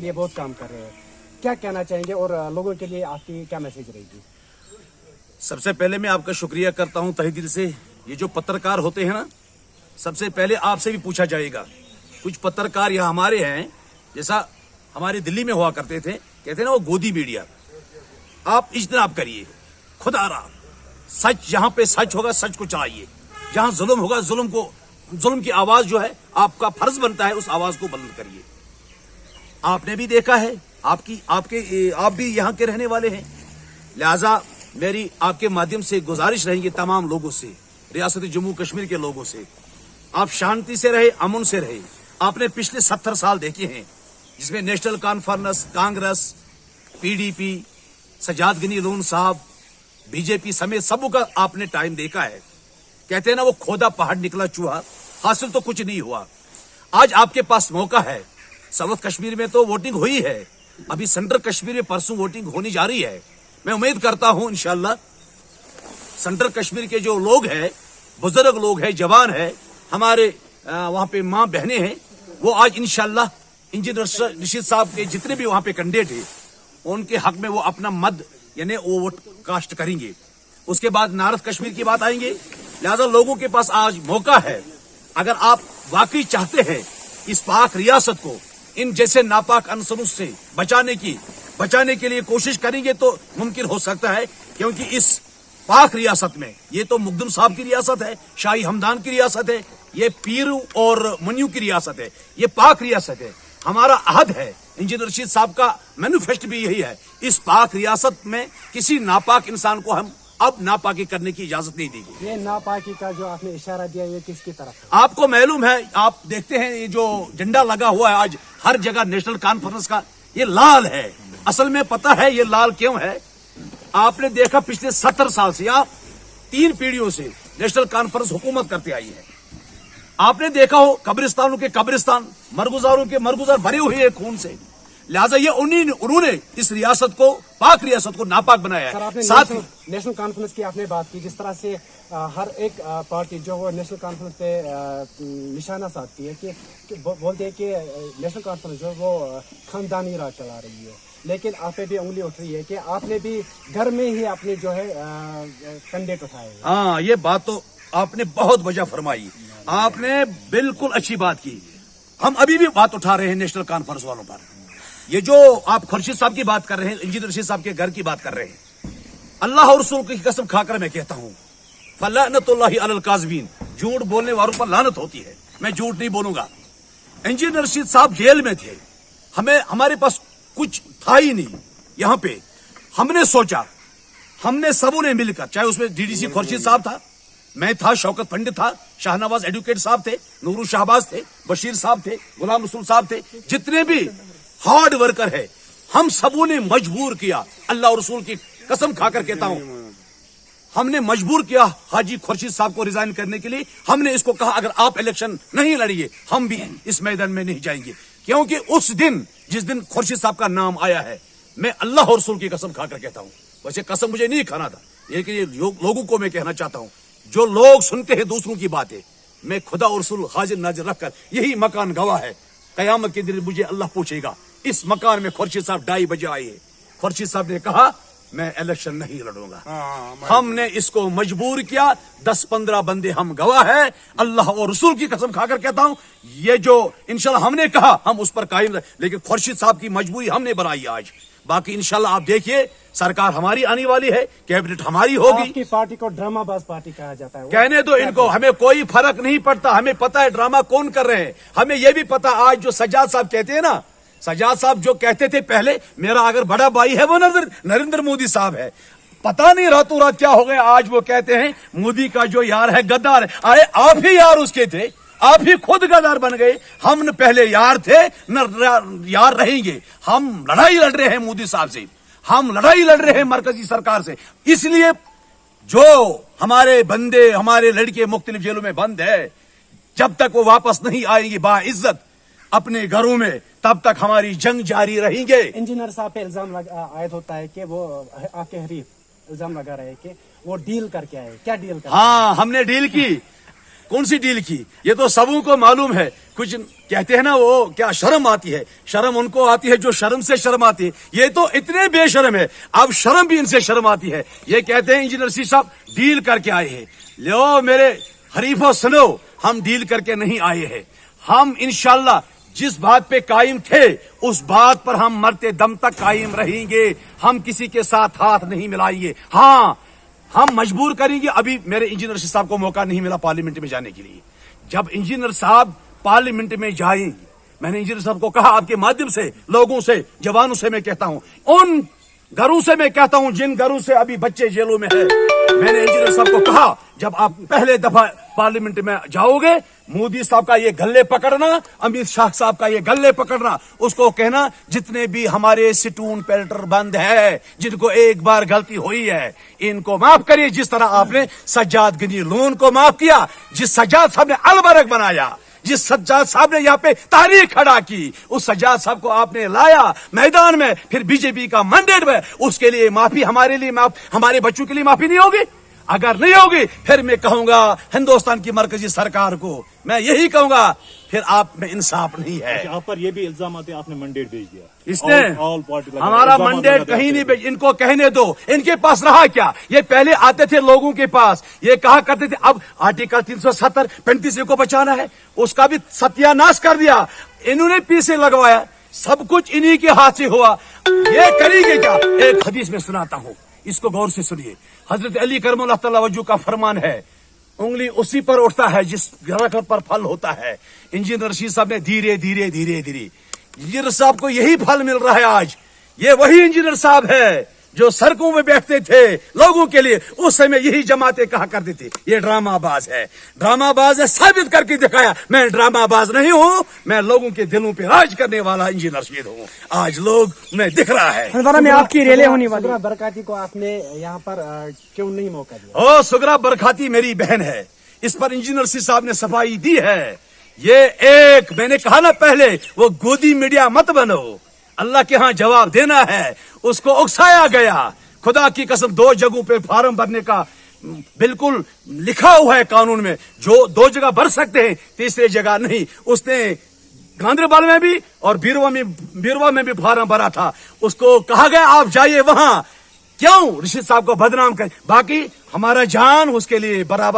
लिए बहुत काम कर रहे हैं, क्या कहना चाहेंगे और लोगों के लिए आपकी क्या मैसेज रहेगी? सबसे पहले मैं आपका शुक्रिया करता हूं तहे दिल से। ये जो पत्रकार होते हैं ना, सबसे पहले आपसे भी पूछा जाएगा। कुछ पत्रकार यहाँ हमारे हैं, जैसा हमारे दिल्ली में हुआ करते थे, कहते हैं ना वो गोदी मीडिया। आप इज्तनाब करिए, खुदा रहा सच, जहां पे सच होगा सच को चलाइए, जहां जुल्म होगा जुल्म की आवाज जो है आपका फर्ज बनता है उस आवाज को बुलंद करिए। आपने भी देखा है, आप भी यहाँ के रहने वाले हैं, लिहाजा मेरी आपके माध्यम से गुजारिश रहेंगी तमाम लोगों से, रियासत जम्मू कश्मीर के लोगों से, आप शांति से रहे, अमन से रहे। आपने पिछले 70 साल देखे हैं जिसमें नेशनल कॉन्फ्रेंस, कांग्रेस, पीडीपी, सजाद गनी लोन साहब, बीजेपी समेत सबों का आपने टाइम देखा है। कहते हैं ना वो खोदा पहाड़ निकला चूहा, हासिल तो कुछ नहीं हुआ। आज आपके पास मौका है। साउथ कश्मीर में तो वोटिंग हुई है, अभी सेंट्रल कश्मीर में परसों वोटिंग होने जा रही है। मैं उम्मीद करता हूं इंशाल्लाह सेंट्रल कश्मीर के जो लोग हैं, बुजुर्ग लोग हैं, जवान हैं, हमारे वहां पे मां बहनें हैं, वो आज इंशाल्लाह इंजीनियर निशीद साहब के जितने भी वहां पे कैंडिडेट हैं उनके हक में वो अपना मत यानी वो वोट कास्ट करेंगे। उसके बाद नॉर्थ कश्मीर की बात आएंगे। लिहाजा लोगों के पास आज मौका है, अगर आप वाकई चाहते हैं इस पाक रियासत को इन जैसे नापाक अनसरों से बचाने के लिए कोशिश करेंगे तो मुमकिन हो सकता है, क्योंकि इस पाक रियासत में ये तो मुकदम साहब की रियासत है, शाही हमदान की रियासत है, ये पीर और मनियू की रियासत है, ये पाक रियासत है। हमारा अहद है, इंजीनियर रशीद साहब का मैनिफेस्टो भी यही है, इस पाक रियासत में किसी नापाक इंसान को हम अब नापाकी करने की इजाजत नहीं देगी। ये नापाकी का जो आपने इशारा दिया ये किसकी तरफ है? आपको मालूम है, आप देखते हैं ये जो झंडा लगा हुआ है आज हर जगह नेशनल कॉन्फ्रेंस का, ये लाल है। असल में पता है ये लाल क्यों है? आपने देखा पिछले 70 साल से या 3 पीढ़ियों से नेशनल कॉन्फ्रेंस हुकूमत करते आई है। आपने देखा हो कब्रिस्तानों के कब्रिस्तान, मरगुजारों के मरगुजार भरे हुए हैं खून से। लिहाजा ये उन्होंने इस रियासत को, पाक रियासत को नापाक बनाया है। साथ नेशनल कॉन्फ्रेंस की आपने बात की, जिस तरह से हर एक पार्टी जो वो नेशनल कॉन्फ्रेंस पे निशाना साधती है कि बोलते हैं कि नेशनल कॉन्फ्रेंस जो वो खानदानी राज चला रही है, लेकिन आप पे भी उंगली उठ रही है कि आपने भी घर में ही अपने जो है कैंडिडेट उठाए। हाँ, ये बात तो आपने बहुत वजह फरमाई, आपने बिल्कुल अच्छी बात की। हम अभी भी बात उठा रहे हैं नेशनल कॉन्फ्रेंस वालों पर। ये जो आप खुर्शीद साहब की बात कर रहे हैं, इंजीनियर रशीद साहब के घर की बात कर रहे हैं, अल्लाह और रसूल की कसम खाकर मैं कहता हूं, फलानतुल्लाहि अलल काज़िबीन, झूठ बोलने वालों पर लानत होती है। मैं झूठ नहीं बोलूंगा। इंजीनियर रशीद साहब जेल में थे, हमारे पास कुछ था ही नहीं। यहां पे हमने सोचा, हमने सबों ने मिलकर, चाहे उसमें डीडीसी खुर्शीद साहब था, मैं था, शौकत पंडित था, शाहनवाज एडवोकेट साहब थे, नूरू शाहबाज थे, बशीर साहब थे, गुलाम रसूल साहब थे, जितने भी हार्ड वर्कर है, हम सबों ने मजबूर किया। अल्लाह और रसूल की कसम खाकर कहता हूं, हमने मजबूर किया हाजी खुर्शीद साहब को रिजाइन करने के लिए। हमने इसको कहा अगर आप इलेक्शन नहीं लड़िए हम भी इस मैदान में नहीं जाएंगे, क्योंकि उस दिन जिस दिन खुर्शीद साहब का नाम आया है, मैं अल्लाह और रसूल की कसम खाकर कहता हूं, वैसे कसम मुझे नहीं खाना था, लेकिन ये लोगों को मैं कहना चाहता हूं, जो लोग सुनते हैं दूसरों की बातें, मैं खुदा और रसूल हाजिर नाजिर रखकर, यही मकान गवाह है, कयामत के दिन मुझे अल्लाह पूछेगा, इस मकान में खुर्शीद साहब 2:30 बजे आए। खुर्शीद साहब ने कहा मैं इलेक्शन नहीं लड़ूंगा। हमने इसको मजबूर किया, 10-15 बंदे हम गवाह है। अल्लाह और रसूल की कसम खाकर कहता हूं, ये जो इंशाल्लाह हमने कहा हम उस पर कायम रहे, लेकिन खुर्शीद साहब की मजबूरी हमने बनाई आज। बाकी इंशाल्लाह आप देखिए, सरकार हमारी आने वाली है, कैबिनेट हमारी होगी। आपकी पार्टी को ड्रामाबाज पार्टी कहा जाता है। कहने दो इनको, हमें कोई फर्क नहीं पड़ता, हमें पता है ड्रामा कौन कर रहे हैं। हमें यह भी पता, आज जो सज्जाद साहब कहते हैं ना, सज्जाद साहब जो कहते थे पहले, मेरा अगर बड़ा भाई है वो नरेंद्र मोदी साहब है, पता नहीं रातों रात क्या हो गया, आज वो कहते हैं मोदी का जो यार है गद्दार है। अरे आप ही यार उसके थे, आप ही खुद गद्दार बन गए। हम न पहले यार थे न यार रहेंगे। हम लड़ाई लड़ रहे हैं मोदी साहब से, हम लड़ाई लड़ रहे हैं मरकजी सरकार से। इसलिए जो हमारे बंदे, हमारे लड़के मुख्तलिफ जेलों में बंद है, जब तक वो वापस नहीं आएंगे बाइज्जत अपने घरों में, तब तक हमारी जंग जारी रहेंगे। इंजीनियर साहब पे इल्जाम आयद होता है कि वो आपके हरीफ इल्जाम लगा रहे हैं कि वो डील करके आए, क्या डील करके? हाँ, हमने डील की। कौन सी डील की? ये तो सबों को मालूम है। कुछ कहते हैं ना वो क्या शर्म आती है, शर्म उनको आती है जो शर्म से शर्म आती है। ये तो इतने बेशर्म है, अब शर्म भी इनसे शर्म आती है। ये कहते हैं इंजीनियर सी साहब डील करके आए हैं। लो मेरे हरीफों सुनो, हम डील करके नहीं आए हैं। हम इंशाल्लाह जिस बात पे कायम थे उस बात पर हम मरते दम तक कायम रहेंगे। हम किसी के साथ हाथ नहीं मिलाएंगे। हाँ, हम मजबूर करेंगे। अभी मेरे इंजीनियर साहब को मौका नहीं मिला पार्लियामेंट में जाने के लिए। जब इंजीनियर साहब पार्लियामेंट में जाएंगे, मैंने इंजीनियर साहब को कहा आपके माध्यम से, लोगों से, जवानों से मैं कहता हूं, उन घरों से मैं कहता हूं जिन घरों से अभी बच्चे जेलों में है, मैंने इंजीनियर साहब को कहा जब आप पहले दफा पार्लियामेंट में जाओगे, मोदी साहब का ये गले पकड़ना, अमित शाह साहब का ये गले पकड़ना, उसको कहना जितने भी हमारे सिटून पेल्टर बंद है, जिनको एक बार गलती हुई है, इनको माफ करिए। जिस तरह आपने सज्जाद गनी लोन को माफ किया, जिस सज्जाद साहब ने अलबरक बनाया, जिस सज्जाद साहब ने यहाँ पे तारीख खड़ा की, उस सज्जाद साहब को आपने लाया मैदान में, फिर बीजेपी का मैंडेट में, उसके लिए माफी हमारे लिए हमारे बच्चों के लिए माफी नहीं होगी? अगर नहीं होगी फिर मैं कहूंगा हिंदुस्तान की मरकजी सरकार को, मैं यही कहूंगा फिर आप में इंसाफ नहीं है। आप पर ये भी इल्जाम आते हैं आपने मैंडेट भेज दिया। इसने ऑल पार्टी हमारा मैंडेट कहीं नहीं भेज, इनको कहने दो। इनके पास रहा क्या? ये पहले आते थे लोगों के पास, ये कहा करते थे अब आर्टिकल 370 35 को बचाना है, उसका भी सत्यानाश कर दिया। इन्होंने पीछे लगवाया, सब कुछ इन्हीं के हाथ से हुआ। ये करेंगे क्या? एक हदीस में सुनाता हूं, इसको गौर से सुनिए। हजरत अली करमुल्लाह तआला वजहू का फरमान है, उंगली उसी पर उठता है जिस दरख्त पर फल होता है। इंजीनियर रशीद साहब ने धीरे धीरे धीरे धीरे, इंजीनियर साहब को यही फल मिल रहा है आज। ये वही इंजीनियर साहब है जो सड़कों में बैठते थे लोगों के लिए, उस समय यही जमातें कहा करते थे ये ड्रामाबाज है, ड्रामाबाज है। साबित करके दिखाया मैं ड्रामाबाज नहीं हूं, मैं लोगों के दिलों पे राज करने वाला इंजीनियर रशीद हूं। आज लोग मैं दिख रहा है। में आपकी रेले होने वाली। सुगरा बरकाती को आपने यहाँ पर क्यों नहीं मौका दिया? ओ सुगरा बरकाती मेरी बहन है, इस पर इंजीनियर रशीद साहब ने सफाई दी है। ये एक मैंने कहा ना पहले, वो गोदी मीडिया मत बनो, अल्लाह के यहां जवाब देना है। उसको उकसाया गया, खुदा की कसम 2 जगहों पे फार्म भरने का बिल्कुल लिखा हुआ है कानून में, जो 2 जगह भर सकते हैं, तीसरी जगह नहीं। उसने गांधरबल में भी और बीरवा में भी फार्म भरा था। उसको कहा गया आप जाइए वहां, क्यों रशीद साहब को बदनाम कर? बाकी हमारा जान उसके लिए बराबर